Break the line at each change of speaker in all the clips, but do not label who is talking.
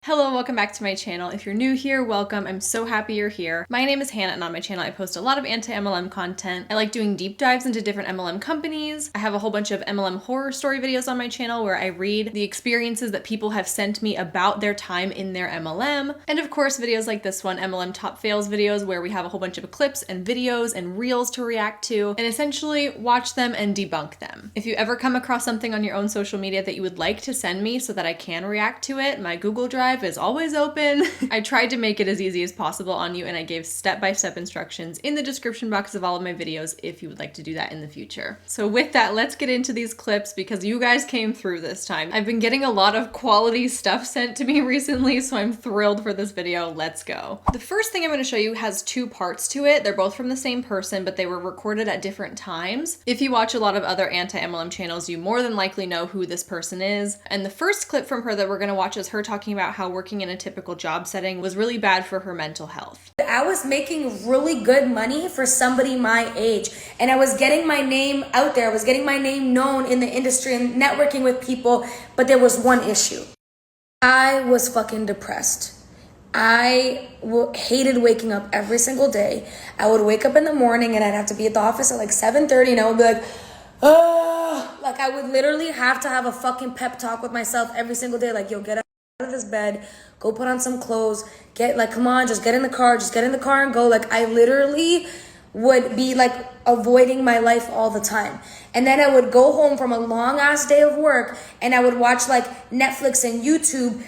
Hello, welcome back to my channel. If you're new here, welcome. I'm so happy you're here. My name is Hannah, and on my channel I post a lot of anti-MLM content. I like doing deep dives into different MLM companies. I have a whole bunch of MLM horror story videos on my channel where I read the experiences that people have sent me about their time in their MLM. And of course, videos like this one, MLM Top Fails videos, where we have a whole bunch of clips and videos and reels to react to and essentially watch them and debunk them. If you ever come across something on your own social media that you would like to send me so that I can react to it, my Google Drive is always open. I tried to make it as easy as possible on you, and I gave step-by-step instructions in the description box of all of my videos if you would like to do that in the future. So with that, let's get into these clips because you guys came through this time. I've been getting a lot of quality stuff sent to me recently, so I'm thrilled for this video. Let's go. The first thing I'm going to show you has two parts to it. They're both from the same person, but they were recorded at different times. If you watch a lot of other anti-MLM channels, you more than likely know who this person is. And the first clip from her that we're going to watch is her talking about how working in a typical job setting was really bad for her mental health.
I was making really good money for somebody my age, and I was getting my name out there. I was getting my name known in the industry and networking with people, but there was one issue. I was fucking depressed. I hated waking up every single day. I would wake up in the morning and I'd have to be at the office at like 7:30, and I would be like, oh, like I would literally have to have a fucking pep talk with myself every single day. Like, yo, get up out of this bed, go put on some clothes, come on, just get in the car and go. Like, I literally would be like avoiding my life all the time. And then I would go home from a long ass day of work and I would watch like Netflix and YouTube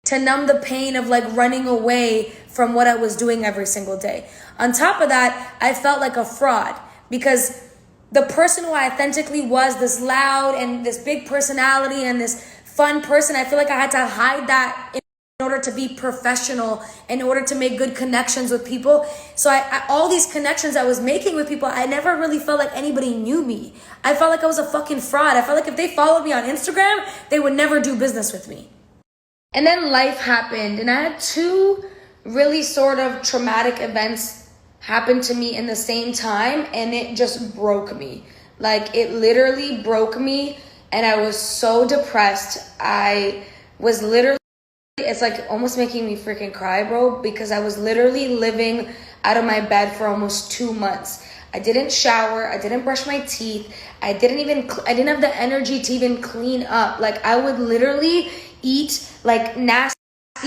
to numb the pain of like running away from what I was doing every single day. On top of that, I felt like a fraud because the person who I authentically was, this loud and this big personality and this fun person, I feel like I had to hide that in order to be professional, in order to make good connections with people. So I all these connections I was making with people, I never really felt like anybody knew me. I felt like I was a fucking fraud. I felt like if they followed me on Instagram, they would never do business with me. And then life happened, and I had two really sort of traumatic events happen to me in the same time, and it just broke me. Like, it literally broke me. And I was so depressed. I was literally, it's like almost making me freaking cry, bro, because I was literally living out of my bed for almost 2 months. I didn't shower. I didn't brush my teeth. I didn't have the energy to even clean up. Like, I would literally eat like nasty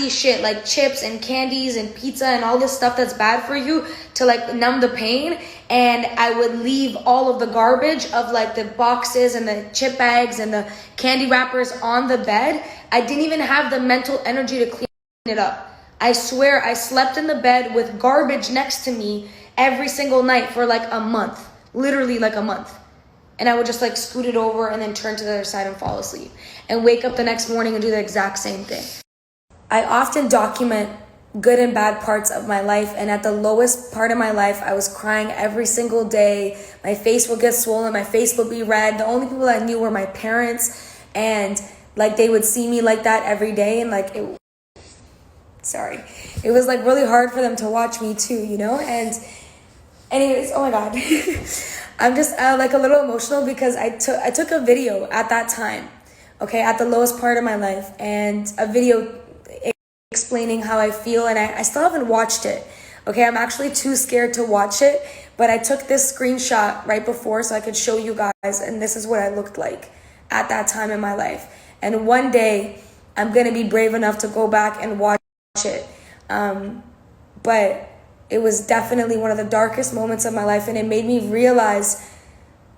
shit, like chips and candies and pizza and all this stuff that's bad for you to like numb the pain. And I would leave all of the garbage of like the boxes and the chip bags and the candy wrappers on the bed. I didn't even have the mental energy to clean it up. I swear I slept in the bed with garbage next to me every single night for like a month, literally like a month. And I would just like scoot it over and then turn to the other side and fall asleep and wake up the next morning and do the exact same thing. I often document good and bad parts of my life, and at the lowest part of my life, I was crying every single day. My face would get swollen, my face would be red. The only people I knew were my parents, and like they would see me like that every day, and like it was like really hard for them to watch me too, you know? And anyways, oh my god. I'm just like a little emotional because I took a video at that time, okay, at the lowest part of my life, and a video explaining how I feel, and I still haven't watched it. Okay, I'm actually too scared to watch it, but I took this screenshot right before so I could show you guys, and this is what I looked like at that time in my life. And one day, I'm gonna be brave enough to go back and watch it. But it was definitely one of the darkest moments of my life, and it made me realize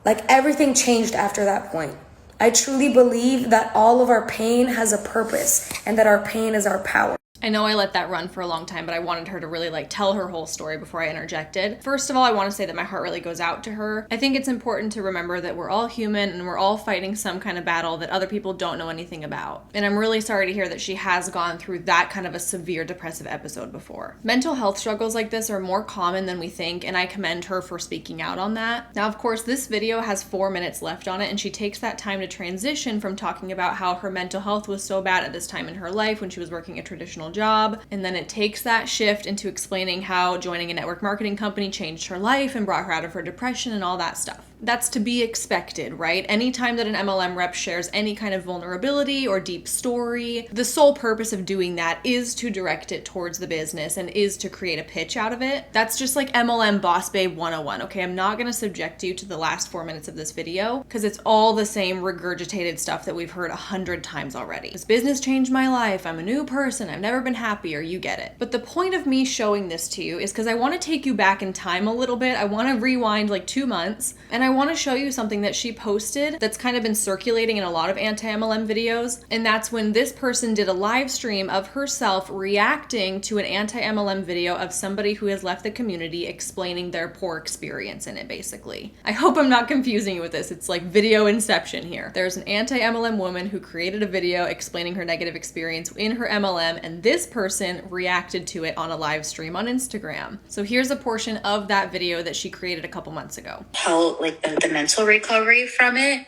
like everything changed after that point. I truly believe that all of our pain has a purpose and that our pain is our power.
I know I let that run for a long time, but I wanted her to really like tell her whole story before I interjected. First of all, I want to say that my heart really goes out to her. I think it's important to remember that we're all human and we're all fighting some kind of battle that other people don't know anything about. And I'm really sorry to hear that she has gone through that kind of a severe depressive episode before. Mental health struggles like this are more common than we think, and I commend her for speaking out on that. Now, of course, this video has 4 minutes left on it, and she takes that time to transition from talking about how her mental health was so bad at this time in her life when she was working a traditional job, and then it takes that shift into explaining how joining a network marketing company changed her life and brought her out of her depression and all that stuff. That's to be expected, right? Anytime that an MLM rep shares any kind of vulnerability or deep story, the sole purpose of doing that is to direct it towards the business and is to create a pitch out of it. That's just like MLM Boss Babe 101, okay? I'm not gonna subject you to the last 4 minutes of this video because it's all the same regurgitated stuff that we've heard 100 times already. This business changed my life, I'm a new person, I've never been happier, you get it. But the point of me showing this to you is because I want to take you back in time a little bit. I want to rewind like 2 months, and I want to show you something that she posted that's kind of been circulating in a lot of anti-MLM videos, and that's when this person did a live stream of herself reacting to an anti-MLM video of somebody who has left the community explaining their poor experience in it, basically. I hope I'm not confusing you with this. It's like video inception here. There's an anti-MLM woman who created a video explaining her negative experience in her MLM, and this person reacted to it on a live stream on Instagram. So here's a portion of that video that she created a couple months ago.
How like the mental recovery from it,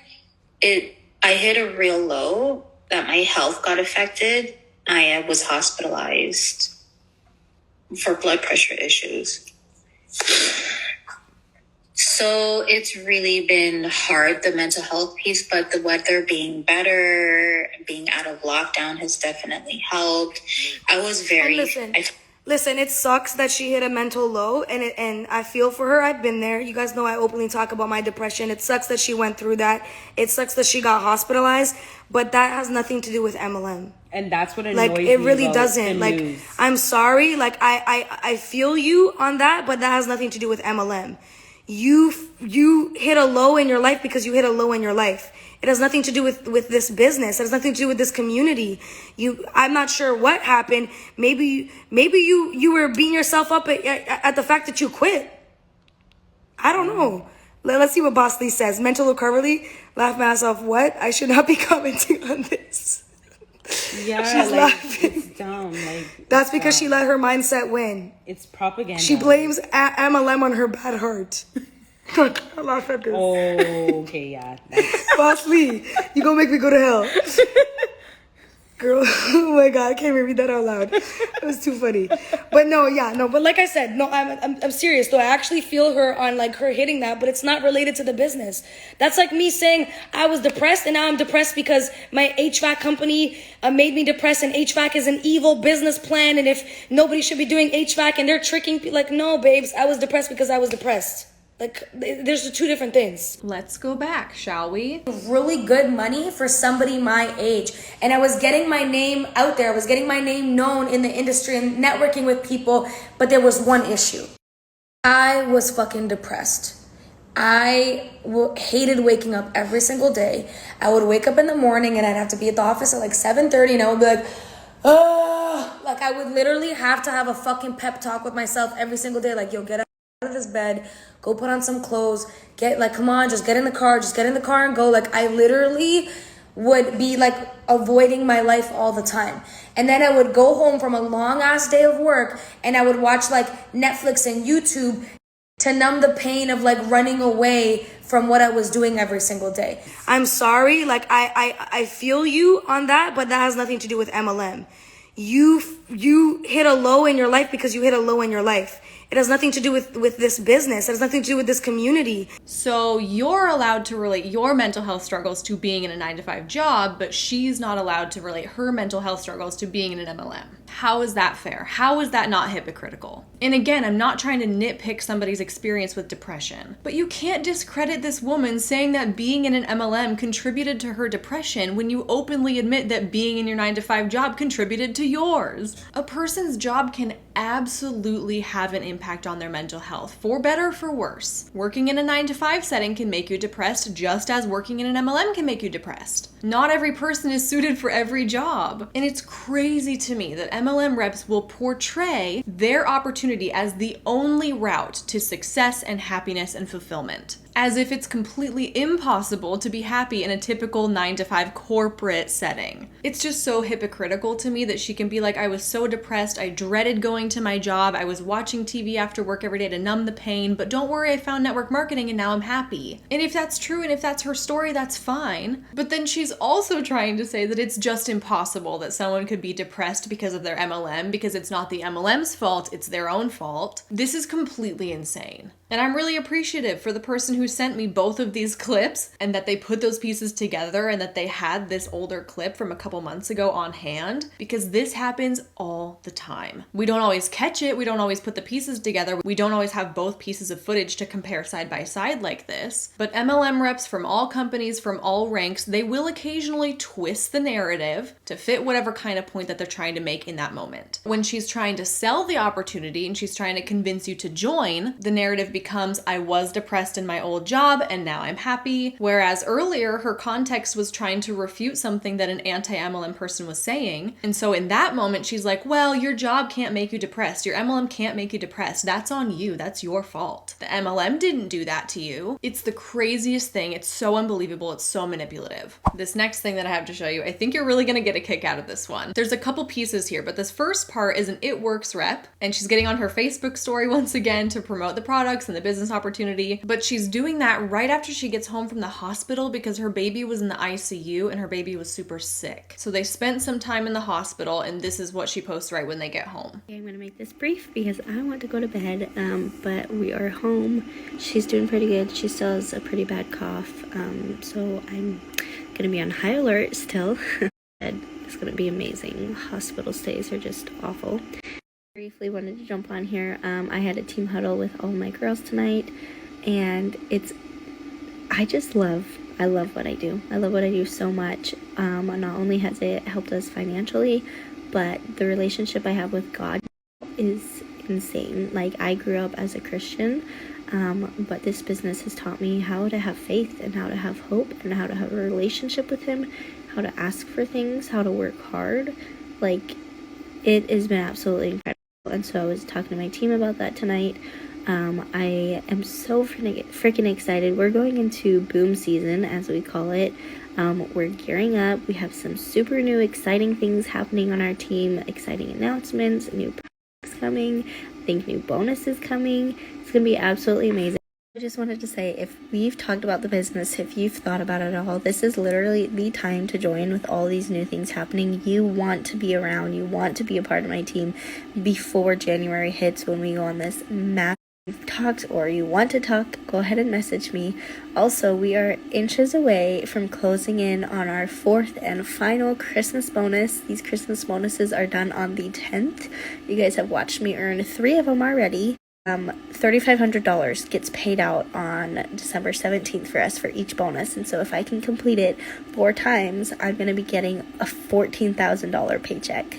I hit a real low that my health got affected. I was hospitalized for blood pressure issues. So it's really been hard, the mental health piece, but the weather being better, being out of lockdown has definitely helped. I was very...
Listen, it sucks that she hit a mental low, and I feel for her. I've been there. You guys know I openly talk about my depression. It sucks that she went through that. It sucks that she got hospitalized, but that has nothing to do with MLM.
And that's what annoys me.
It really doesn't. Like, I'm sorry. Like, I feel you on that, but that has nothing to do with MLM. You hit a low in your life because you hit a low in your life. It has nothing to do with this business. It has nothing to do with this community. I'm not sure what happened. Maybe you were beating yourself up at the fact that you quit. I don't know. Let's see what Boss Lee says. Mental recovery. Laugh my ass off. What? I should not be commenting on this.
Yeah,
she's laughing.
It's dumb.
That's because she let her mindset win.
It's propaganda.
She blames MLM on her bad heart. I laugh at this.
Oh, okay, yeah.
Boss Lee, you gonna make me go to hell. Girl, oh my God, I can't even read that out loud. It was too funny. But but like I said, no, I'm serious though. I actually feel her on like her hitting that, but it's not related to the business. That's like me saying I was depressed and now I'm depressed because my HVAC company made me depressed, and HVAC is an evil business plan, and if nobody should be doing HVAC and they're tricking people. Like, no, babes, I was depressed because I was depressed. Like, there's two different things.
Let's go back, shall we?
Really good money for somebody my age. And I was getting my name out there. I was getting my name known in the industry and networking with people. But there was one issue. I was fucking depressed. I hated waking up every single day. I would wake up in the morning and I'd have to be at the office at like 7:30, and I would be like, oh, like I would literally have to have a fucking pep talk with myself every single day. Like, yo, get up out of this bed, go put on some clothes, come on, just get in the car and go. Like, I literally would be like avoiding my life all the time. And then I would go home from a long ass day of work and I would watch like Netflix and YouTube to numb the pain of like running away from what I was doing every single day. I'm sorry, like I feel you on that, but that has nothing to do with MLM. You hit a low in your life because you hit a low in your life. It has nothing to do with this business. It has nothing to do with this community.
So you're allowed to relate your mental health struggles to being in a 9-to-5 job, but she's not allowed to relate her mental health struggles to being in an MLM. How is that fair? How is that not hypocritical? And again, I'm not trying to nitpick somebody's experience with depression, but you can't discredit this woman saying that being in an MLM contributed to her depression when you openly admit that being in your 9-to-5 job contributed to yours. A person's job can absolutely have an impact on their mental health, for better or for worse. Working in a 9-to-5 setting can make you depressed just as working in an MLM can make you depressed. Not every person is suited for every job. And it's crazy to me that MLM reps will portray their opportunity as the only route to success and happiness and fulfillment, as if it's completely impossible to be happy in a typical 9-to-5 corporate setting. It's just so hypocritical to me that she can be like, I was so depressed, I dreaded going to my job, I was watching TV after work every day to numb the pain, but don't worry, I found network marketing and now I'm happy. And if that's true and if that's her story, that's fine. But then she's also trying to say that it's just impossible that someone could be depressed because of their MLM, because it's not the MLM's fault, it's their own fault. This is completely insane. And I'm really appreciative for the person who sent me both of these clips and that they put those pieces together and that they had this older clip from a couple months ago on hand, because this happens all the time. We don't always catch it. We don't always put the pieces together. We don't always have both pieces of footage to compare side by side like this. But MLM reps from all companies, from all ranks, they will occasionally twist the narrative to fit whatever kind of point that they're trying to make in that moment. When she's trying to sell the opportunity and she's trying to convince you to join, the narrative becomes, I was depressed in my old job and now I'm happy. Whereas earlier, her context was trying to refute something that an anti-MLM person was saying. And so in that moment, she's like, well, your job can't make you depressed. Your MLM can't make you depressed. That's on you. That's your fault. The MLM didn't do that to you. It's the craziest thing. It's so unbelievable. It's so manipulative. This next thing that I have to show you, I think you're really gonna get a kick out of this one. There's a couple pieces here, but this first part is an It Works rep, and she's getting on her Facebook story once again to promote the products and the business opportunity, but she's doing that right after she gets home from the hospital because her baby was in the ICU and her baby was super sick. So they spent some time in the hospital, and this is what she posts right when they get home.
Okay, I'm gonna make this brief because I want to go to bed, but we are home. She's doing pretty good. She still has a pretty bad cough, so I'm gonna be on high alert still. It's gonna be amazing. Hospital stays are just awful. Briefly wanted to jump on here. I had a team huddle with all my girls tonight, and I love what I do. I love what I do so much. Not only has it helped us financially, but the relationship I have with God is insane. Like, I grew up as a Christian, but this business has taught me how to have faith and how to have hope and how to have a relationship with Him, how to ask for things, how to work hard. Like, it has been absolutely incredible. And so I was talking to my team about that tonight. I am so freaking excited. We're going into boom season, as we call it. We're gearing up. We have some super new exciting things happening on our team, exciting announcements, new products coming, I think new bonuses coming. It's going to be absolutely amazing. I just wanted to say, if we've talked about the business, if you've thought about it at all, this is literally the time to join with all these new things happening. You want to be around. You want to be a part of my team before January hits, when we go on this massive talks, or you want to talk, go ahead and message me. Also, we are inches away from closing in on our 4th and final Christmas bonus. These Christmas bonuses are done on the 10th. You guys have watched me earn 3 of them already. $3,500 gets paid out on December 17th for us for each bonus. And so if I can complete it 4 times, I'm going to be getting a $14,000 paycheck.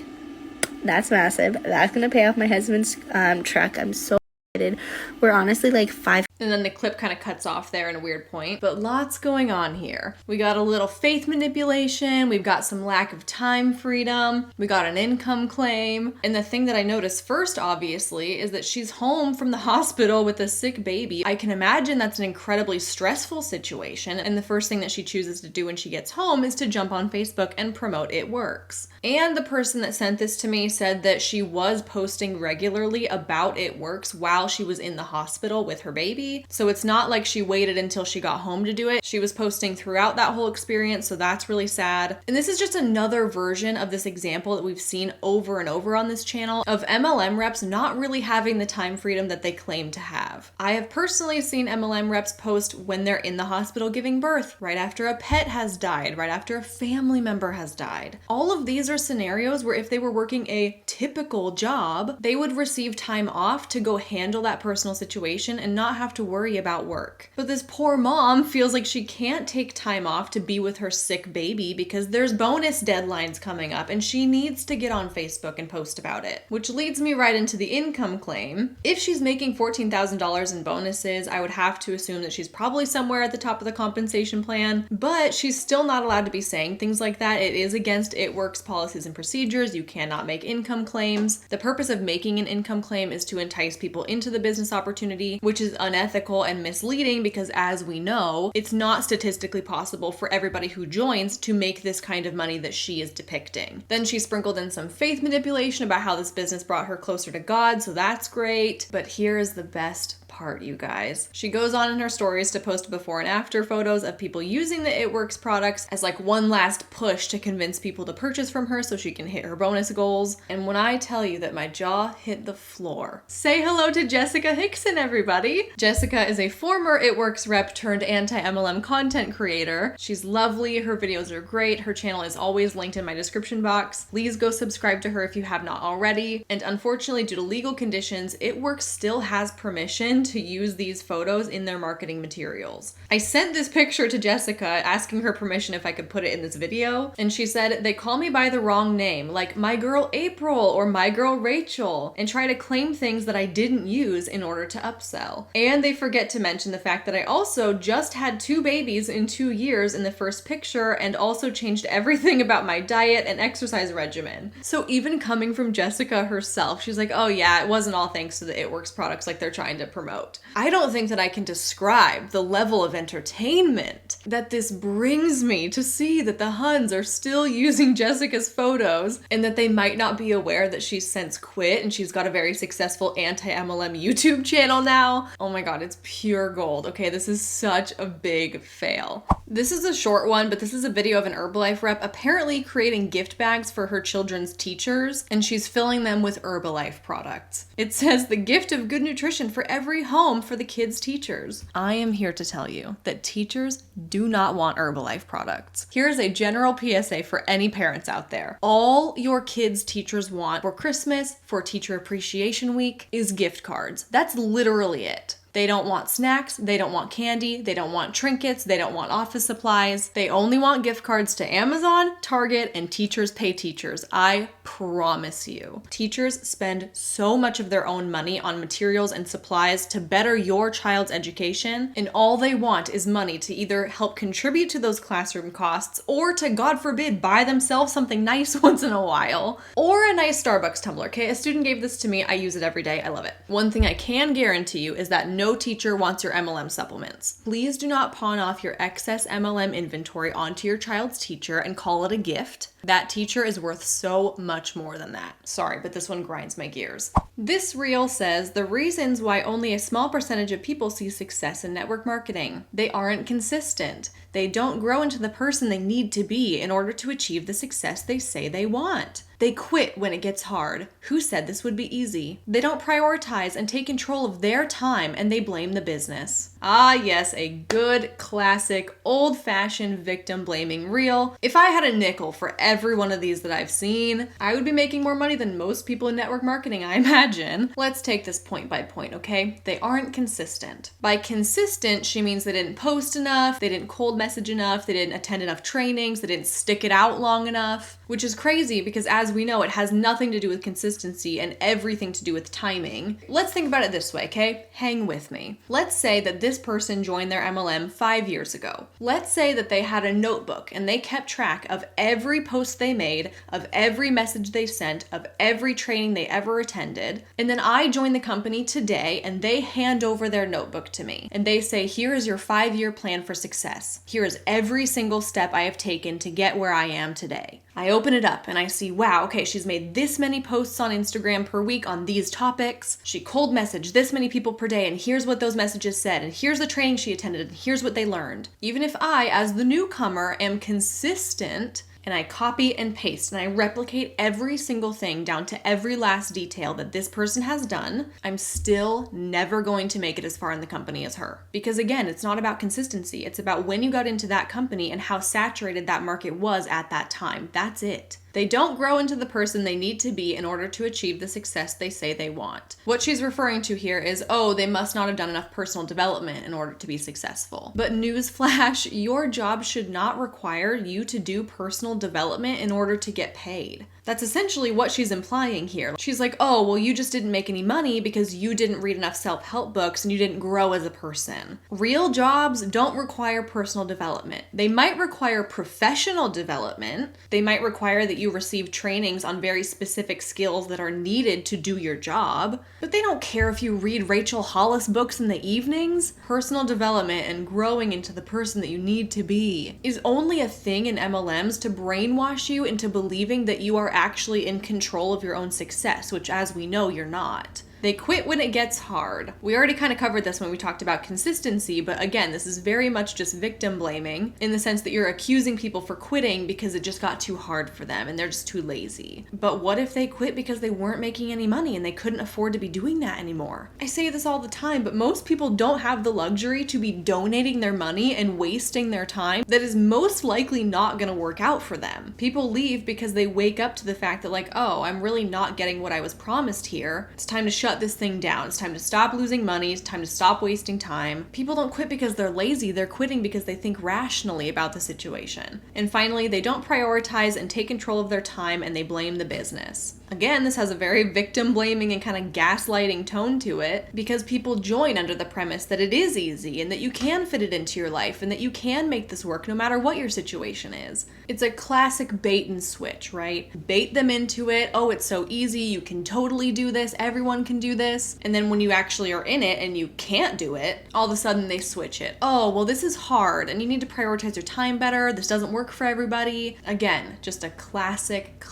That's massive. That's going to pay off my husband's truck. I'm so excited. We're honestly like 5.
And then the clip kind of cuts off there in a weird point, but lots going on here. We got a little faith manipulation. We've got some lack of time freedom. We got an income claim. And the thing that I noticed first, obviously, is that she's home from the hospital with a sick baby. I can imagine that's an incredibly stressful situation. And the first thing that she chooses to do when she gets home is to jump on Facebook and promote It Works. And the person that sent this to me said that she was posting regularly about It Works while she was in the hospital with her baby. So it's not like she waited until she got home to do it. She was posting throughout that whole experience, so that's really sad. And this is just another version of this example that we've seen over and over on this channel of MLM reps not really having the time freedom that they claim to have. I have personally seen MLM reps post when they're in the hospital giving birth, right after a pet has died, right after a family member has died. All of these are scenarios where if they were working a typical job, they would receive time off to go handle that personal situation and not have to worry about work. But this poor mom feels like she can't take time off to be with her sick baby because there's bonus deadlines coming up and she needs to get on Facebook and post about it. Which leads me right into the income claim. If she's making $14,000 in bonuses, I would have to assume that she's probably somewhere at the top of the compensation plan, but she's still not allowed to be saying things like that. It is against It Works policies and procedures. You cannot make income claims. The purpose of making an income claim is to entice people into the business opportunity, which is unethical and misleading because, as we know, it's not statistically possible for everybody who joins to make this kind of money that she is depicting. Then she sprinkled in some faith manipulation about how this business brought her closer to God, so that's great. But here is the best part, you guys. She goes on in her stories to post before and after photos of people using the It Works products as like one last push to convince people to purchase from her so she can hit her bonus goals. And when I tell you that my jaw hit the floor. Say hello to Jessica Hickson, everybody. Jessica is a former It Works rep turned anti-MLM content creator. She's lovely. Her videos are great. Her channel is always linked in my description box. Please go subscribe to her if you have not already. And unfortunately, due to legal conditions, It Works still has permission to use these photos in their marketing materials. I sent this picture to Jessica asking her permission if I could put it in this video, and she said, they call me by the wrong name, like my girl April or my girl Rachel, and try to claim things that I didn't use in order to upsell. And they forget to mention the fact that I also just had 2 babies in 2 years in the first picture and also changed everything about my diet and exercise regimen. So even coming from Jessica herself, she's like, oh yeah, it wasn't all thanks to the It Works products like they're trying to promote. I don't think that I can describe the level of entertainment that this brings me to see that the Huns are still using Jessica's photos and that they might not be aware that she's since quit and she's got a very successful anti-MLM YouTube channel now. Oh my god, it's pure gold. Okay, this is such a big fail. This is a short one, but this is a video of an Herbalife rep apparently creating gift bags for her children's teachers, and she's filling them with Herbalife products. It says the gift of good nutrition for every home for the kids' teachers. I am here to tell you that teachers do not want Herbalife products. Here's a general PSA for any parents out there. All your kids' teachers want for Christmas, for Teacher Appreciation Week, is gift cards. That's literally it. They don't want snacks, they don't want candy, they don't want trinkets, they don't want office supplies. They only want gift cards to Amazon, Target, and Teachers Pay Teachers. I promise you. Teachers spend so much of their own money on materials and supplies to better your child's education, and all they want is money to either help contribute to those classroom costs or to, God forbid, buy themselves something nice once in a while. Or a nice Starbucks tumbler, okay? A student gave this to me, I use it every day, I love it. One thing I can guarantee you is that no teacher wants your MLM supplements. Please do not pawn off your excess MLM inventory onto your child's teacher and call it a gift. That teacher is worth so much more than that. Sorry, but this one grinds my gears. This reel says the reasons why only a small percentage of people see success in network marketing. They aren't consistent. They don't grow into the person they need to be in order to achieve the success they say they want. They quit when it gets hard. Who said this would be easy? They don't prioritize and take control of their time, and they blame the business. Ah yes, a good, classic, old-fashioned victim blaming reel. If I had a nickel for every one of these that I've seen, I would be making more money than most people in network marketing, I imagine. Let's take this point by point, okay? They aren't consistent. By consistent, she means they didn't post enough, they didn't cold message enough, they didn't attend enough trainings, they didn't stick it out long enough, which is crazy because as we know, it has nothing to do with consistency and everything to do with timing. Let's think about it this way, okay? Hang with me. Let's say that this person joined their MLM 5 years ago. Let's say that they had a notebook and they kept track of every post they made, of every message they sent, of every training they ever attended. And then I join the company today and they hand over their notebook to me. And they say, here is your 5-year plan for success. Here is every single step I have taken to get where I am today. I open it up and I see, wow, okay, she's made this many posts on Instagram per week on these topics. She cold messaged this many people per day, and here's what those messages said, and here's the training she attended, and here's what they learned. Even if I, as the newcomer, am consistent, and I copy and paste and I replicate every single thing down to every last detail that this person has done, I'm still never going to make it as far in the company as her. Because again, it's not about consistency. It's about when you got into that company and how saturated that market was at that time. That's it. They don't grow into the person they need to be in order to achieve the success they say they want. What she's referring to here is, oh, they must not have done enough personal development in order to be successful. But newsflash, your job should not require you to do personal development in order to get paid. That's essentially what she's implying here. She's like, oh, well, you just didn't make any money because you didn't read enough self-help books and you didn't grow as a person. Real jobs don't require personal development. They might require professional development. They might require that you receive trainings on very specific skills that are needed to do your job, but they don't care if you read Rachel Hollis books in the evenings. Personal development and growing into the person that you need to be is only a thing in MLMs to brainwash you into believing that you are actually in control of your own success, which as we know, you're not. They quit when it gets hard. We already kind of covered this when we talked about consistency, but again, this is very much just victim blaming in the sense that you're accusing people for quitting because it just got too hard for them and they're just too lazy. But what if they quit because they weren't making any money and they couldn't afford to be doing that anymore? I say this all the time, but most people don't have the luxury to be donating their money and wasting their time that is most likely not going to work out for them. People leave because they wake up to the fact that like, oh, I'm really not getting what I was promised here. It's time to shut this thing down. It's time to stop losing money. It's time to stop wasting time. People don't quit because they're lazy. They're quitting because they think rationally about the situation. And finally, they don't prioritize and take control of their time and they blame the business. Again, this has a very victim blaming and kind of gaslighting tone to it because people join under the premise that it is easy and that you can fit it into your life and that you can make this work no matter what your situation is. It's a classic bait and switch, right? Bait them into it. Oh, it's so easy. You can totally do this. Everyone can do this. And then when you actually are in it and you can't do it, all of a sudden they switch it. Oh, well, this is hard and you need to prioritize your time better. This doesn't work for everybody. Again, just a classic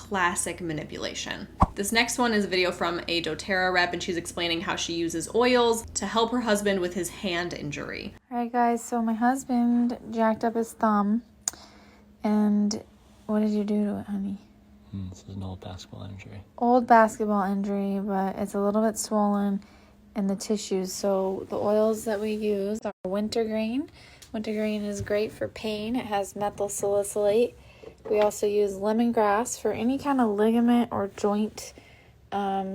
manipulation. This next one is a video from a doTERRA rep and she's explaining how she uses oils to help her husband with his hand injury.
Alright guys, so my husband jacked up his thumb and what did you do to it, honey?
This is an old basketball injury.
Old basketball injury, but it's a little bit swollen in the tissues. So the oils that we use are wintergreen. Wintergreen is great for pain. It has methyl salicylate. We also use lemongrass for any kind of ligament or joint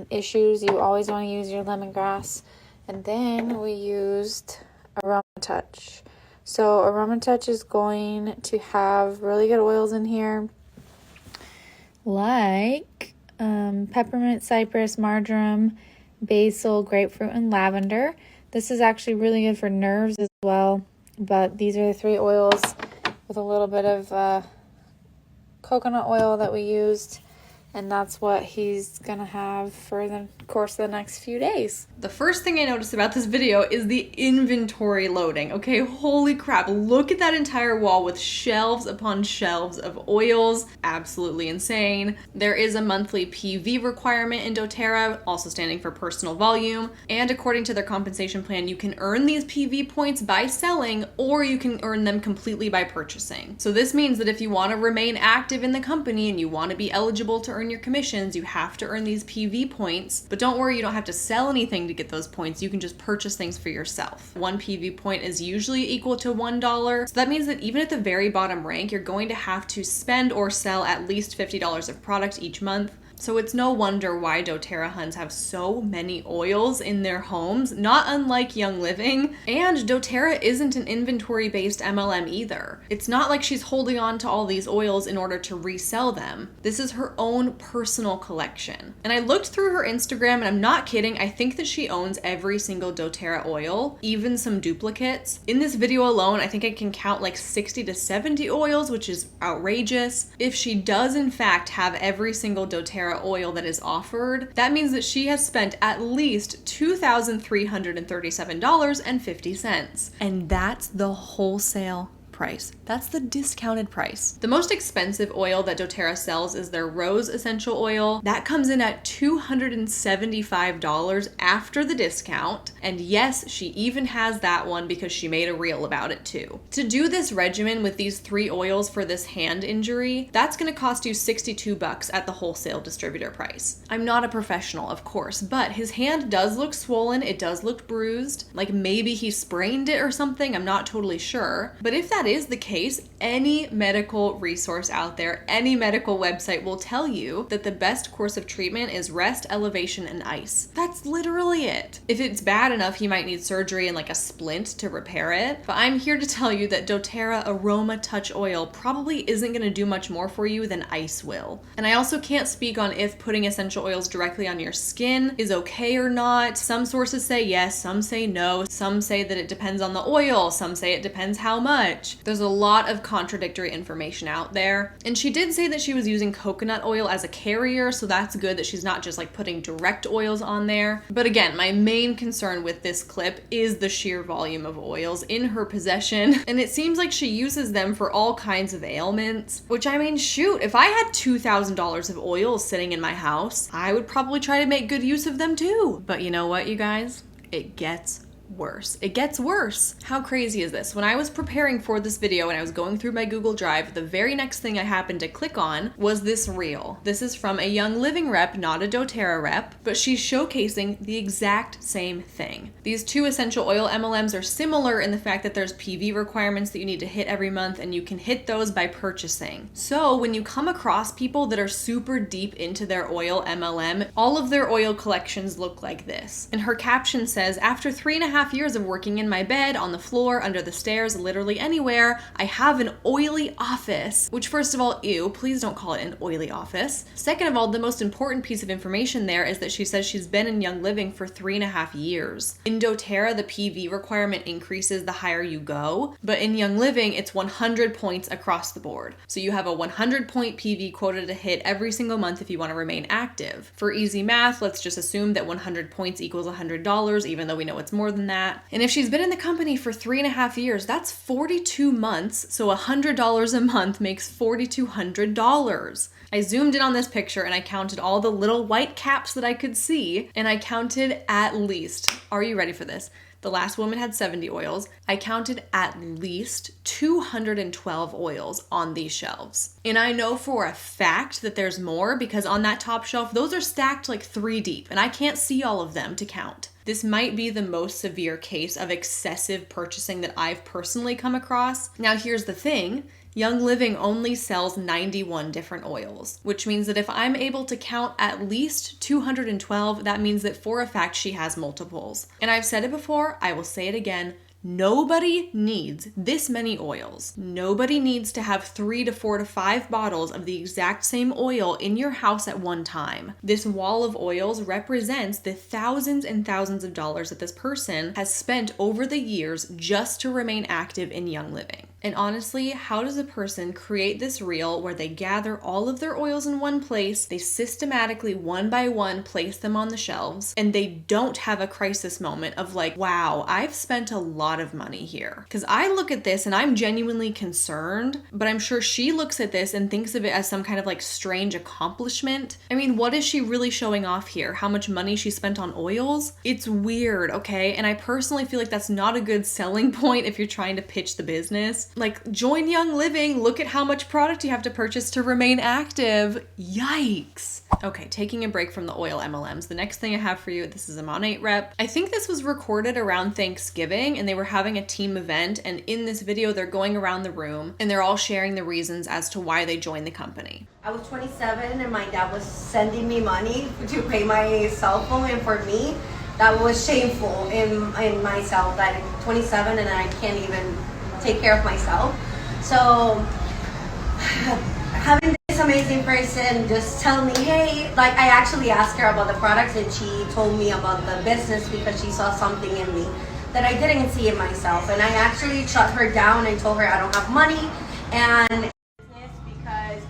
issues. You always want to use your lemongrass. And then we used Aroma Touch. So Aroma Touch is going to have really good oils in here, like peppermint, cypress, marjoram, basil, grapefruit, and lavender. This is actually really good for nerves as well. But these are the 3 oils with a little bit of coconut oil that we used, and that's what he's gonna have for the course of the next few days.
The first thing I noticed about this video is the inventory loading. Okay, holy crap, look at that entire wall with shelves upon shelves of oils. Absolutely insane. There is a monthly PV requirement in doTERRA, also standing for personal volume, and according to their compensation plan, you can earn these PV points by selling or you can earn them completely by purchasing. So this means that if you want to remain active in the company and you want to be eligible to earn your commissions, you have to earn these PV points. But don't worry, you don't have to sell anything to get those points. You can just purchase things for yourself. 1 PV point is usually equal to $1. So that means that even at the very bottom rank, you're going to have to spend or sell at least $50 of product each month. So it's no wonder why doTERRA Huns have so many oils in their homes, not unlike Young Living. And doTERRA isn't an inventory-based MLM either. It's not like she's holding on to all these oils in order to resell them. This is her own personal collection. And I looked through her Instagram, and I'm not kidding, I think that she owns every single doTERRA oil, even some duplicates. In this video alone, I think I can count like 60 to 70 oils, which is outrageous. If she does in fact have every single doTERRA oil that is offered, that means that she has spent at least $2,337.50. And that's the wholesale price. That's the discounted price. The most expensive oil that doTERRA sells is their rose essential oil. That comes in at $275 after the discount. And yes, she even has that one because she made a reel about it too. To do this regimen with these 3 oils for this hand injury, that's gonna cost you $62 at the wholesale distributor price. I'm not a professional, of course, but his hand does look swollen. It does look bruised. Like maybe he sprained it or something. I'm not totally sure. But if that is the case, any medical resource out there, any medical website will tell you that the best course of treatment is rest, elevation, and ice. That's literally it. If it's bad enough, you might need surgery and like a splint to repair it. But I'm here to tell you that doTERRA Aroma Touch Oil probably isn't going to do much more for you than ice will. And I also can't speak on if putting essential oils directly on your skin is okay or not. Some sources say yes, some say no, some say that it depends on the oil, some say it depends how much. much. There's a lot of contradictory information out there. And she did say that she was using coconut oil as a carrier, so that's good that she's not just like putting direct oils on there. But again, my main concern with this clip is the sheer volume of oils in her possession. And it seems like she uses them for all kinds of ailments, which, I mean, shoot, if I had $2,000 of oils sitting in my house, I would probably try to make good use of them too. But you know what, you guys? It gets worse. It gets worse. How crazy is this? When I was preparing for this video and I was going through my Google Drive, the very next thing I happened to click on was this reel. This is from a Young Living rep, not a doTERRA rep, but she's showcasing the exact same thing. These two essential oil MLMs are similar in the fact that there's PV requirements that you need to hit every month, and you can hit those by purchasing. So when you come across people that are super deep into their oil MLM, all of their oil collections look like this. And her caption says, after 3.5 years of working in my bed, on the floor, under the stairs, literally anywhere, I have an oily office. Which, first of all, ew, please don't call it an oily office. Second of all, the most important piece of information there is that she says she's been in Young Living for 3.5 years. In doTERRA, the PV requirement increases the higher you go, but in Young Living, it's 100 points across the board. So you have a 100-point PV quota to hit every single month if you want to remain active. For easy math, let's just assume that 100 points equals $100, even though we know it's more than that. And if she's been in the company for 3.5 years, that's 42 months. So $100 a month makes $4,200. I zoomed in on this picture and I counted all the little white caps that I could see, and I counted at least, are you ready for this? The last woman had 70 oils. I counted at least 212 oils on these shelves. And I know for a fact that there's more, because on that top shelf, those are stacked like 3 deep, and I can't see all of them to count. This might be the most severe case of excessive purchasing that I've personally come across. Now, here's the thing. Young Living only sells 91 different oils, which means that if I'm able to count at least 212, that means that for a fact she has multiples. And I've said it before, I will say it again, nobody needs this many oils. Nobody needs to have 3 to 4 to 5 bottles of the exact same oil in your house at one time. This wall of oils represents the thousands and thousands of dollars that this person has spent over the years just to remain active in Young Living. And honestly, how does a person create this reel where they gather all of their oils in one place, they systematically one by one place them on the shelves, and they don't have a crisis moment of like, wow, I've spent a lot of money here? Because I look at this and I'm genuinely concerned, but I'm sure she looks at this and thinks of it as some kind of like strange accomplishment. I mean, what is she really showing off here? How much money she spent on oils? It's weird, okay? And I personally feel like that's not a good selling point if you're trying to pitch the business. Like, join Young Living, look at how much product you have to purchase to remain active. Yikes. Okay, taking a break from the oil MLMs. The next thing I have for you, this is a Monate rep. I think this was recorded around Thanksgiving and they were having a team event, and in this video they're going around the room and they're all sharing the reasons as to why they joined the company.
I was 27 and my dad was sending me money to pay my cell phone, and for me that was shameful in myself that I'm 27 and I can't even take care of myself. So having this amazing person just tell me, hey, like I actually asked her about the products and she told me about the business because she saw something in me that I didn't see in myself. And I actually shut her down and told her I don't have money and because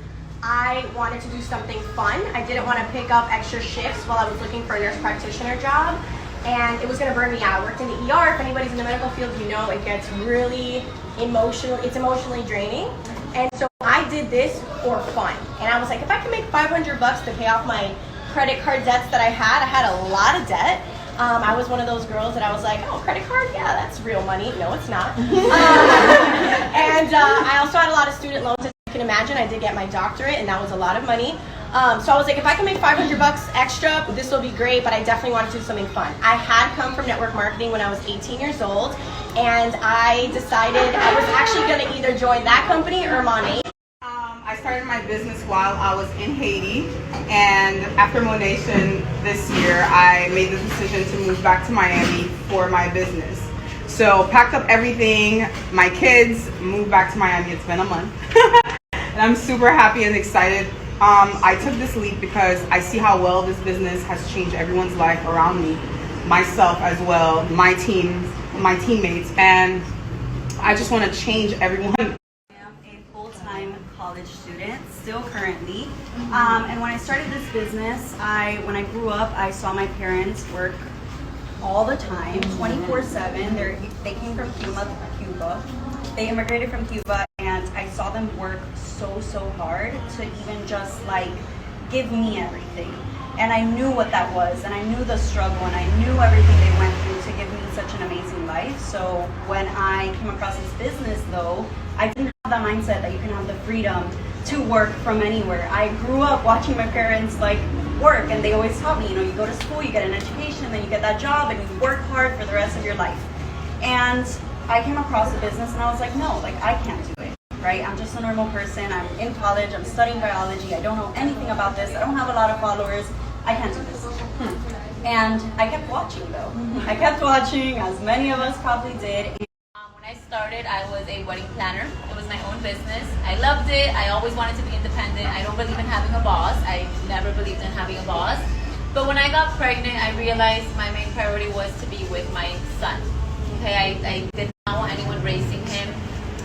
I wanted to do something fun. I didn't want to pick up extra shifts while I was looking for a nurse practitioner job, and it was going to burn me out. I worked in the ER. If anybody's in the medical field, you know it gets really emotionally draining. And so I did this for fun. And I was like, if I can make $500 to pay off my credit card debts that I had a lot of debt. I was one of those girls that I was like, oh, credit card? Yeah, that's real money. No, it's not. And I also had a lot of student loans. As you can imagine, I did get my doctorate, and that was a lot of money. So I was like, if I can make $500 extra, this will be great, but I definitely wanted to do something fun. I had come from network marketing when I was 18 years old, and I decided I was actually going to either join that company or Monate.
I started my business while I was in Haiti, and after Monation this year, I made the decision to move back to Miami for my business. So packed up everything, my kids, moved back to Miami. It's been a month. And I'm super happy and excited. I took this leap because I see how well this business has changed everyone's life around me, myself as well, my teammates, and I just want to change everyone.
I'm a full-time college student, still currently. And when I started this business, when I grew up, I saw my parents work all the time, 24/7. They came from Cuba. They immigrated from Cuba, and I saw them work so hard to even just like give me everything. And I knew what that was, and I knew the struggle, and I knew everything they went through to give me such an amazing life. So when I came across this business though, I didn't have that mindset that you can have the freedom to work from anywhere. I grew up watching my parents like work, and they always taught me, you go to school, you get an education, then you get that job, and you work hard for the rest of your life. And I came across a business, and I was like, no, like I can't do it. Right? I'm just a normal person. I'm in college. I'm studying biology. I don't know anything about this. I don't have a lot of followers. I can't do this. And I kept watching though. I kept watching, as many of us probably did.
When I started, I was a wedding planner. It was my own business. I loved it. I always wanted to be independent. I don't believe in having a boss. I never believed in having a boss. But when I got pregnant, I realized my main priority was to be with my son. Okay, I did not want anyone raising him.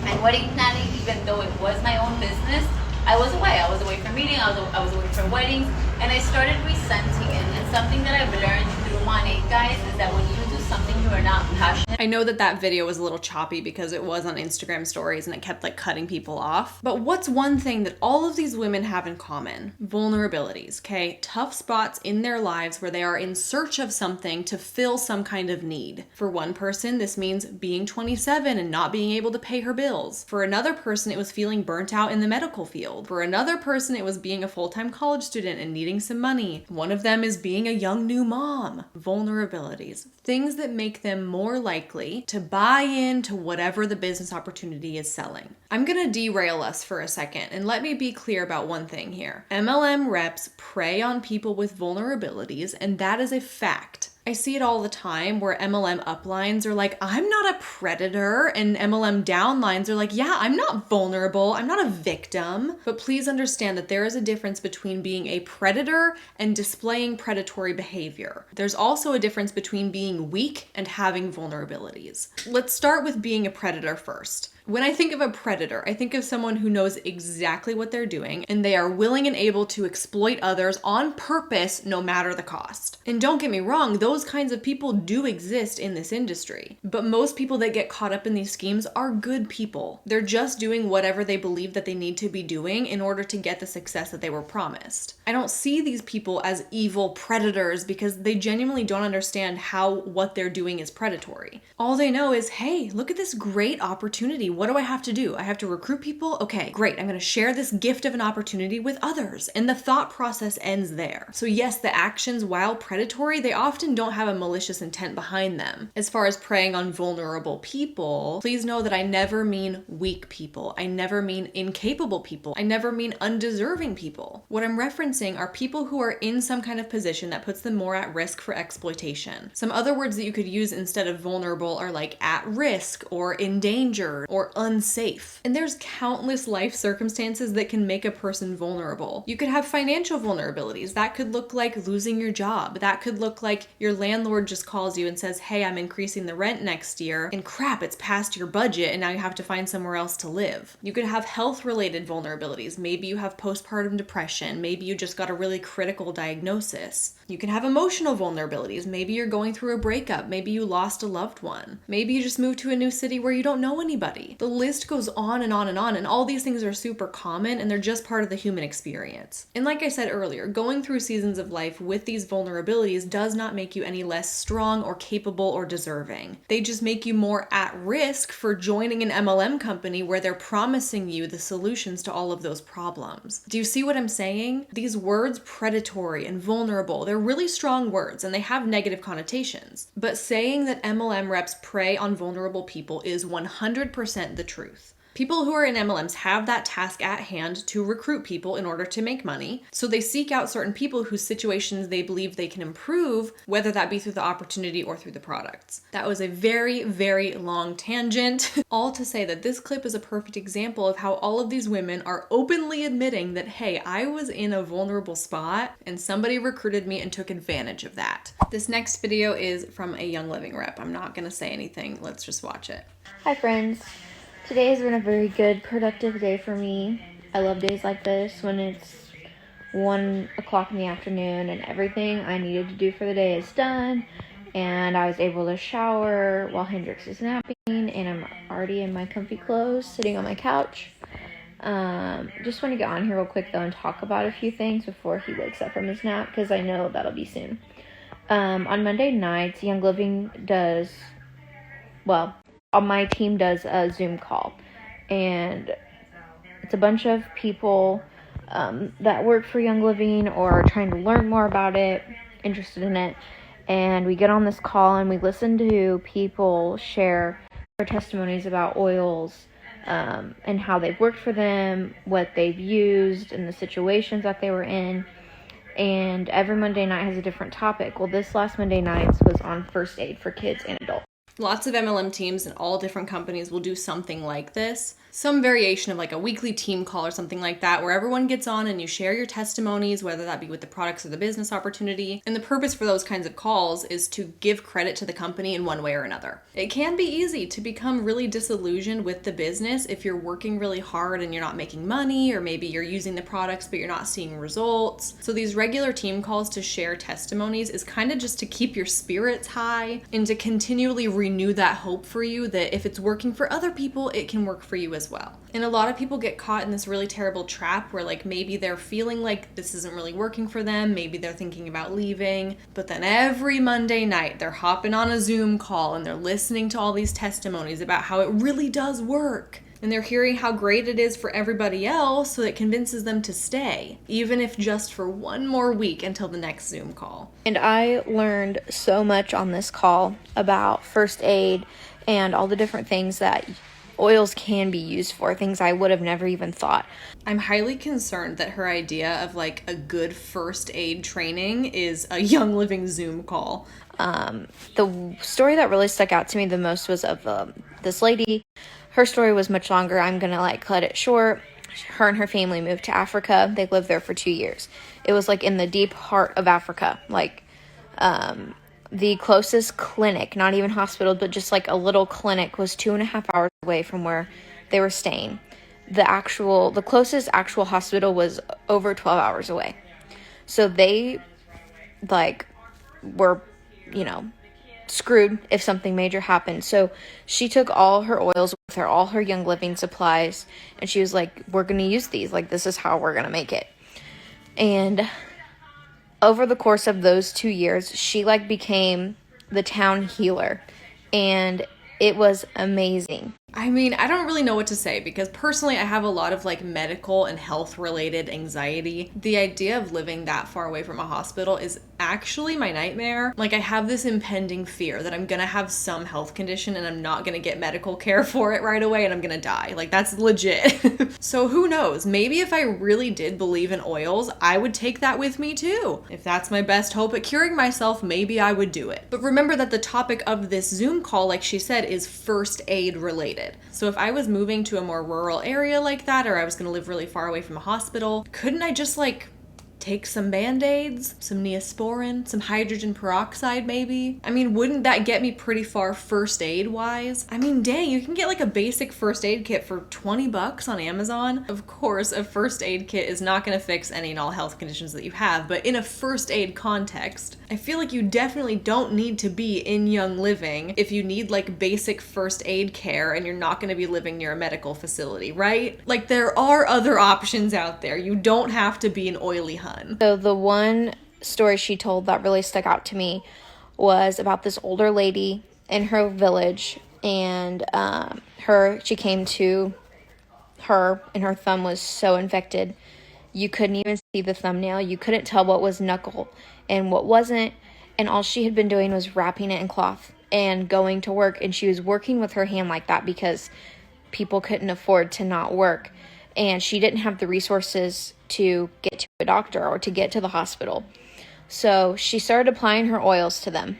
And wedding planning, even though it was my own business, I was away. I was away from meetings, I was away from weddings, and I started resenting it. And something that I've learned through Monate, guys, is that when you do something you are not passionate.
I know that video was a little choppy because it was on Instagram stories and it kept like cutting people off. But what's one thing that all of these women have in common? Vulnerabilities, okay? Tough spots in their lives where they are in search of something to fill some kind of need. For one person, this means being 27 and not being able to pay her bills. For another person, it was feeling burnt out in the medical field. For another person, it was being a full-time college student and needing some money. One of them is being a young new mom. Vulnerabilities, things that make them more likely to buy into whatever the business opportunity is selling. I'm gonna derail us for a second and let me be clear about one thing here. MLM reps prey on people with vulnerabilities, and that is a fact. I see it all the time where MLM uplines are like, I'm not a predator, and MLM downlines are like, yeah, I'm not vulnerable, I'm not a victim. But please understand that there is a difference between being a predator and displaying predatory behavior. There's also a difference between being weak and having vulnerabilities. Let's start with being a predator first. When I think of a predator, I think of someone who knows exactly what they're doing and they are willing and able to exploit others on purpose no matter the cost. And don't get me wrong, those kinds of people do exist in this industry. But most people that get caught up in these schemes are good people. They're just doing whatever they believe that they need to be doing in order to get the success that they were promised. I don't see these people as evil predators because they genuinely don't understand how what they're doing is predatory. All they know is, hey, look at this great opportunity. What do I have to do? I have to recruit people? Okay, great. I'm going to share this gift of an opportunity with others. And the thought process ends there. So yes, the actions, while predatory, they often don't have a malicious intent behind them. As far as preying on vulnerable people, please know that I never mean weak people. I never mean incapable people. I never mean undeserving people. What I'm referencing are people who are in some kind of position that puts them more at risk for exploitation. Some other words that you could use instead of vulnerable are like at risk or endangered or unsafe. And there's countless life circumstances that can make a person vulnerable. You could have financial vulnerabilities. That could look like losing your job. That could look like your landlord just calls you and says, hey, I'm increasing the rent next year, and crap, it's past your budget and now you have to find somewhere else to live. You could have health-related vulnerabilities. Maybe you have postpartum depression. Maybe you just got a really critical diagnosis. You can have emotional vulnerabilities. Maybe you're going through a breakup. Maybe you lost a loved one. Maybe you just moved to a new city where you don't know anybody. The list goes on and on and on, and all these things are super common and they're just part of the human experience. And like I said earlier, going through seasons of life with these vulnerabilities does not make you any less strong or capable or deserving. They just make you more at risk for joining an MLM company where they're promising you the solutions to all of those problems. Do you see what I'm saying? These words, predatory and vulnerable, they're really strong words and they have negative connotations. But saying that MLM reps prey on vulnerable people is 100% the truth. People who are in MLMs have that task at hand to recruit people in order to make money. So they seek out certain people whose situations they believe they can improve, whether that be through the opportunity or through the products. That was a very, very long tangent. All to say that this clip is a perfect example of how all of these women are openly admitting that, hey, I was in a vulnerable spot and somebody recruited me and took advantage of that. This next video is from a Young Living rep. I'm not gonna say anything. Let's just watch it.
Hi friends. Today has been a very good, productive day for me. I love days like this when it's 1 o'clock in the afternoon and everything I needed to do for the day is done, and I was able to shower while Hendrix is napping, and I'm already in my comfy clothes sitting on my couch. Just want to get on here real quick though and talk about a few things before he wakes up from his nap, because I know that'll be soon. On Monday nights, Young Living does, well, my team does a Zoom call, and it's a bunch of people that work for Young Living or are trying to learn more about it, interested in it, and we get on this call and we listen to people share their testimonies about oils, and how they've worked for them, what they've used, and the situations that they were in. And every Monday night has a different topic. Well, this last Monday night was on first aid for kids and adults.
Lots of MLM teams in all different companies will do something like this. Some variation of like a weekly team call or something like that, where everyone gets on and you share your testimonies, whether that be with the products or the business opportunity. And the purpose for those kinds of calls is to give credit to the company in one way or another. It can be easy to become really disillusioned with the business if you're working really hard and you're not making money, or maybe you're using the products but you're not seeing results. So these regular team calls to share testimonies is kind of just to keep your spirits high and to continually renew that hope for you that if it's working for other people, it can work for you as well. And a lot of people get caught in this really terrible trap where like maybe they're feeling like this isn't really working for them, maybe they're thinking about leaving, but then every Monday night they're hopping on a Zoom call and they're listening to all these testimonies about how it really does work. And they're hearing how great it is for everybody else, so it convinces them to stay, even if just for one more week until the next Zoom call.
And I learned so much on this call about first aid and all the different things that oils can be used for, things I would have never even thought.
I'm highly concerned that her idea of like a good first aid training is a Young Living Zoom call.
The story that really stuck out to me the most was of this lady. Her story was much longer. I'm gonna like cut it short. Her and her family moved to Africa. They lived there for 2 years. It was like in the deep heart of Africa. Like the closest clinic, not even hospital, but just like a little clinic, was 2.5 hours away from where they were staying. The closest actual hospital was over 12 hours away. So they like were, screwed if something major happened. So she took all her oils with her, all her Young Living supplies, and she was like, we're going to use these. Like, this is how we're going to make it. And over the course of those 2 years, she like became the town healer, and it was amazing.
I mean, I don't really know what to say because personally I have a lot of like medical and health related anxiety. The idea of living that far away from a hospital is actually my nightmare. Like I have this impending fear that I'm gonna have some health condition and I'm not gonna get medical care for it right away and I'm gonna die. Like that's legit. So who knows? Maybe if I really did believe in oils, I would take that with me too. If that's my best hope at curing myself, maybe I would do it. But remember that the topic of this Zoom call, like she said, is first aid related. So if I was moving to a more rural area like that, or I was gonna live really far away from a hospital, couldn't I just like take some Band-Aids, some Neosporin, some hydrogen peroxide maybe? I mean, wouldn't that get me pretty far first aid wise? I mean, dang, you can get like a basic first aid kit for $20 on Amazon. Of course, a first aid kit is not gonna fix any and all health conditions that you have, but in a first aid context, I feel like you definitely don't need to be in Young Living if you need like basic first aid care and you're not gonna be living near a medical facility, right? Like there are other options out there. You don't have to be an oily hun.
So the one story she told that really stuck out to me was about this older lady in her village, and she came to her and her thumb was so infected you couldn't even see the thumbnail. You couldn't tell what was knuckle and what wasn't, and all she had been doing was wrapping it in cloth and going to work, and she was working with her hand like that because people couldn't afford to not work, and she didn't have the resources to get to a doctor or to get to the hospital. So she started applying her oils to them.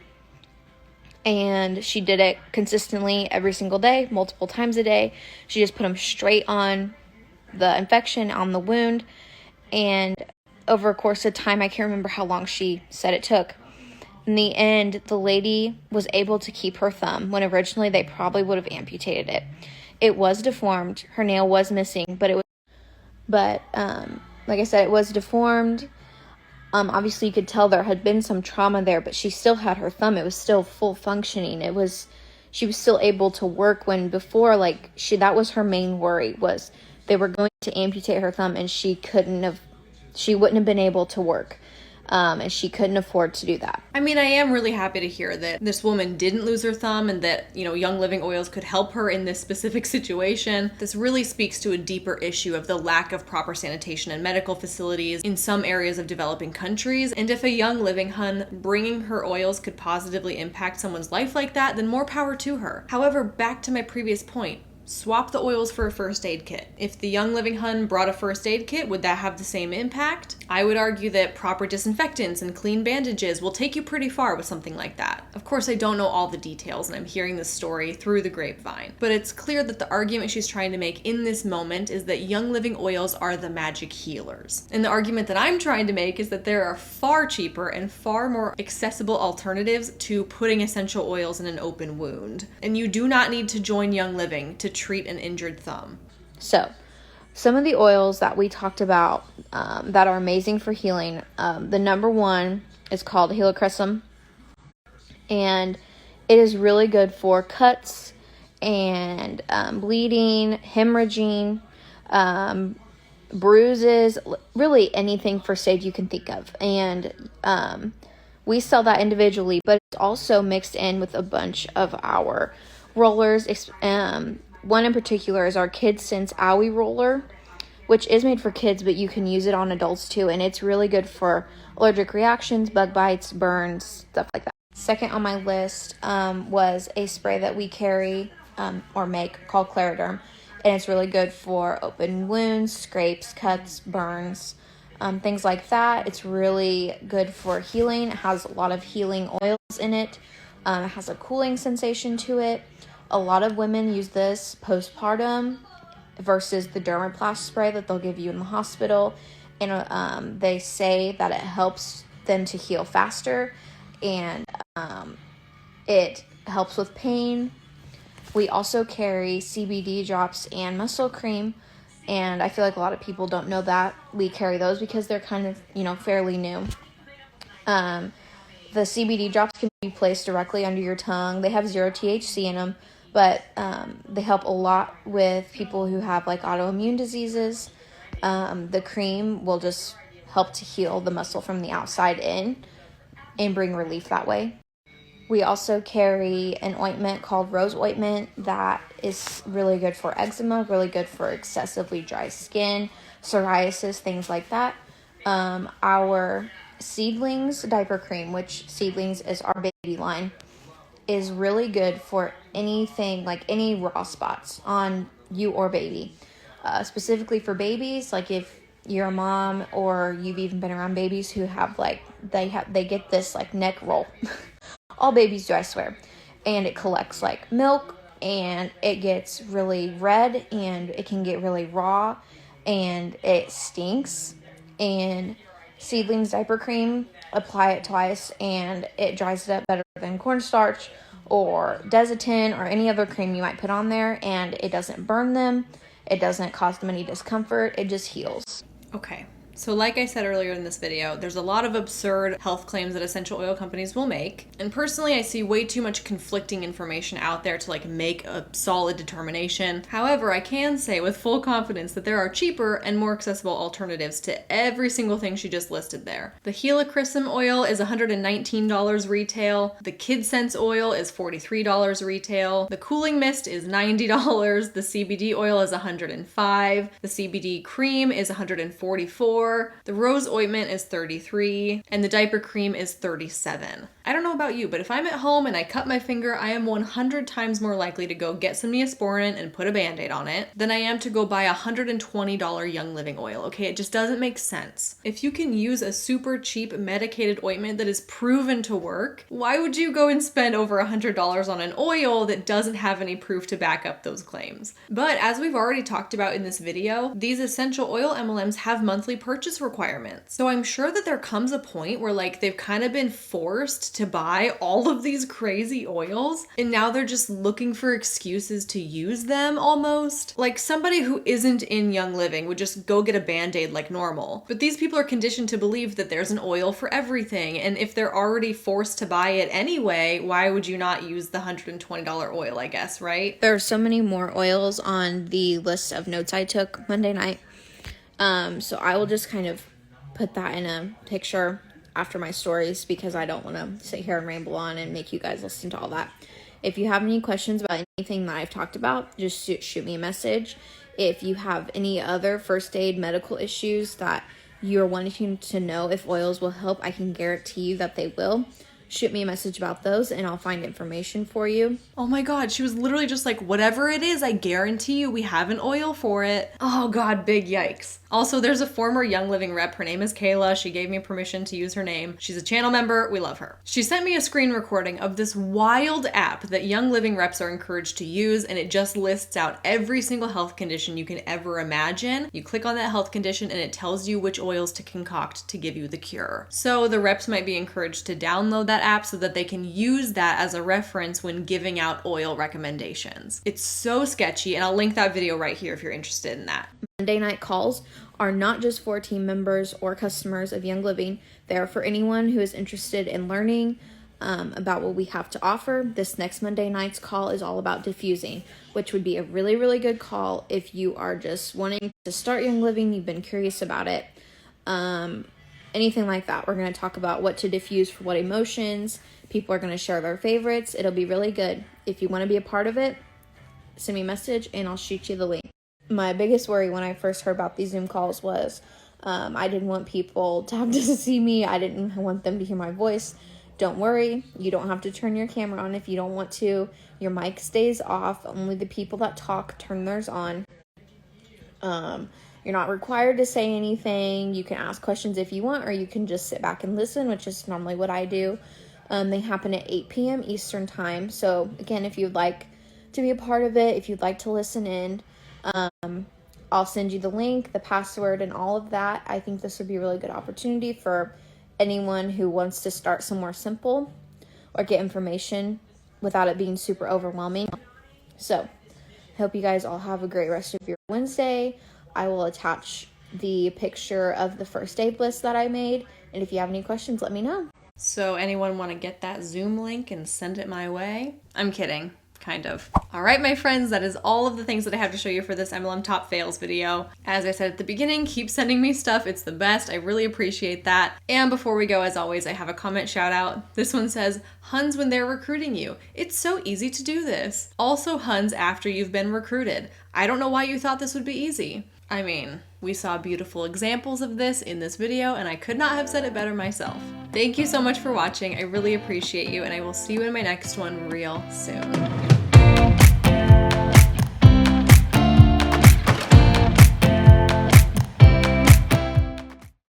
And she did it consistently every single day, multiple times a day. She just put them straight on the infection, on the wound. And over a course of time, I can't remember how long she said it took. In the end, the lady was able to keep her thumb when originally they probably would have amputated it. It was deformed. Her nail was missing, but like I said, it was deformed. Obviously you could tell there had been some trauma there, but she still had her thumb. It was still full functioning. She was still able to work, when before, that was her main worry, was they were going to amputate her thumb and she wouldn't have been able to work. And she couldn't afford to do that.
I mean, I am really happy to hear that this woman didn't lose her thumb and that, Young Living oils could help her in this specific situation. This really speaks to a deeper issue of the lack of proper sanitation in medical facilities in some areas of developing countries. And if a Young Living hun bringing her oils could positively impact someone's life like that, then more power to her. However, back to my previous point, swap the oils for a first aid kit. If the Young Living hun brought a first aid kit, would that have the same impact? I would argue that proper disinfectants and clean bandages will take you pretty far with something like that. Of course, I don't know all the details and I'm hearing this story through the grapevine, but it's clear that the argument she's trying to make in this moment is that Young Living oils are the magic healers. And the argument that I'm trying to make is that there are far cheaper and far more accessible alternatives to putting essential oils in an open wound. And you do not need to join Young Living to treat an injured thumb.
So, some of the oils that we talked about that are amazing for healing, the number one is called helichrysum, and it is really good for cuts and bleeding, hemorrhaging, bruises, really anything first aid you can think of. And we sell that individually, but it's also mixed in with a bunch of our rollers. One in particular is our Kids Sense Owie roller, which is made for kids, but you can use it on adults too, and it's really good for allergic reactions, bug bites, burns, stuff like that. Second on my list was a spray that we carry or make called Clariderm, and it's really good for open wounds, scrapes, cuts, burns, things like that. It's really good for healing. It has a lot of healing oils in it. It has a cooling sensation to it. A lot of women use this postpartum versus the Dermaplast spray that they'll give you in the hospital. And they say that it helps them to heal faster, and it helps with pain. We also carry CBD drops and muscle cream, and I feel like a lot of people don't know that we carry those because they're kind of, fairly new. The CBD drops can be placed directly under your tongue. They have 0 THC in them, but they help a lot with people who have autoimmune diseases. The cream will just help to heal the muscle from the outside in and bring relief that way. We also carry an ointment called Rose Ointment that is really good for eczema, really good for excessively dry skin, psoriasis, things like that. Our Seedlings diaper cream, which Seedlings is our baby line, is really good for anything, any raw spots on you or baby. Specifically for babies, if you're a mom or you've even been around babies who have they get this neck roll. All babies do, I swear. And it collects milk, and it gets really red, and it can get really raw, and it stinks. And Seedlings diaper cream, apply it twice, and it dries it up better than cornstarch or Desitin or any other cream you might put on there, and it doesn't burn them. It doesn't cause them any discomfort. It just heals.
Okay. So like I said earlier in this video, there's a lot of absurd health claims that essential oil companies will make. And personally, I see way too much conflicting information out there to make a solid determination. However, I can say with full confidence that there are cheaper and more accessible alternatives to every single thing she just listed there. The helichrysum oil is $119 retail. The Kids Sense oil is $43 retail. The cooling mist is $90. The CBD oil is $105. The CBD cream is $144. The rose ointment is $33, and the diaper cream is $37. I don't know about you, but if I'm at home and I cut my finger, I am 100 times more likely to go get some Neosporin and put a Band-Aid on it than I am to go buy a $120 Young Living oil, okay? It just doesn't make sense. If you can use a super cheap medicated ointment that is proven to work, why would you go and spend over $100 on an oil that doesn't have any proof to back up those claims? But as we've already talked about in this video, these essential oil MLMs have monthly purchase requirements. So I'm sure that there comes a point where like they've kind of been forced to buy all of these crazy oils and now they're just looking for excuses to use them almost. Like somebody who isn't in Young Living would just go get a Band-Aid like normal. But these people are conditioned to believe that there's an oil for everything, and if they're already forced to buy it anyway, why would you not use the $120 oil, I guess, right?
There are so many more oils on the list of notes I took Monday night. So I will just kind of put that in a picture after my stories because I don't want to sit here and ramble on and make you guys listen to all that. If you have any questions about anything that I've talked about, just shoot me a message. If you have any other first aid medical issues that you're wanting to know if oils will help, I can guarantee you that they will. Shoot me a message about those and I'll find information for you.
Oh my God, she was literally just like, whatever it is, I guarantee you we have an oil for it. Oh God, big yikes. Also, there's a former Young Living rep. Her name is Kayla. She gave me permission to use her name. She's a channel member. We love her. She sent me a screen recording of this wild app that Young Living reps are encouraged to use, and it just lists out every single health condition you can ever imagine. You click on that health condition and it tells you which oils to concoct to give you the cure. So the reps might be encouraged to download that app so that they can use that as a reference when giving out oil recommendations. It's so sketchy, and I'll link that video right here if you're interested in that.
Monday night calls are not just for team members or customers of Young Living. They are for anyone who is interested in learning about what we have to offer. This next Monday night's call is all about diffusing, which would be a really, really good call if you are just wanting to start Young Living, you've been curious about it, anything like that. We're going to talk about what to diffuse for what emotions. People are going to share their favorites. It'll be really good. If you want to be a part of it, send me a message and I'll shoot you the link. My biggest worry when I first heard about these Zoom calls was I didn't want people to have to see me. I didn't want them to hear my voice. Don't worry. You don't have to turn your camera on if you don't want to. Your mic stays off. Only the people that talk turn theirs on. You're not required to say anything. You can ask questions if you want, or you can just sit back and listen, which is normally what I do. They happen at 8 p.m. Eastern time. So again, if you'd like to be a part of it, if you'd like to listen in, I'll send you the link, the password, and all of that. I think this would be a really good opportunity for anyone who wants to start somewhere simple or get information without it being super overwhelming. So, I hope you guys all have a great rest of your Wednesday. I will attach the picture of the first aid list that I made, and if you have any questions, let me know.
So anyone want to get that Zoom link and send it my way? I'm kidding. Kind of. All right, my friends, that is all of the things that I have to show you for this MLM Top Fails video. As I said at the beginning, keep sending me stuff. It's the best. I really appreciate that. And before we go, as always, I have a comment shout out. This one says, Huns when they're recruiting you. It's so easy to do this. Also Huns after you've been recruited. I don't know why you thought this would be easy. I mean, we saw beautiful examples of this in this video, and I could not have said it better myself. Thank you so much for watching. I really appreciate you, and I will see you in my next one real soon.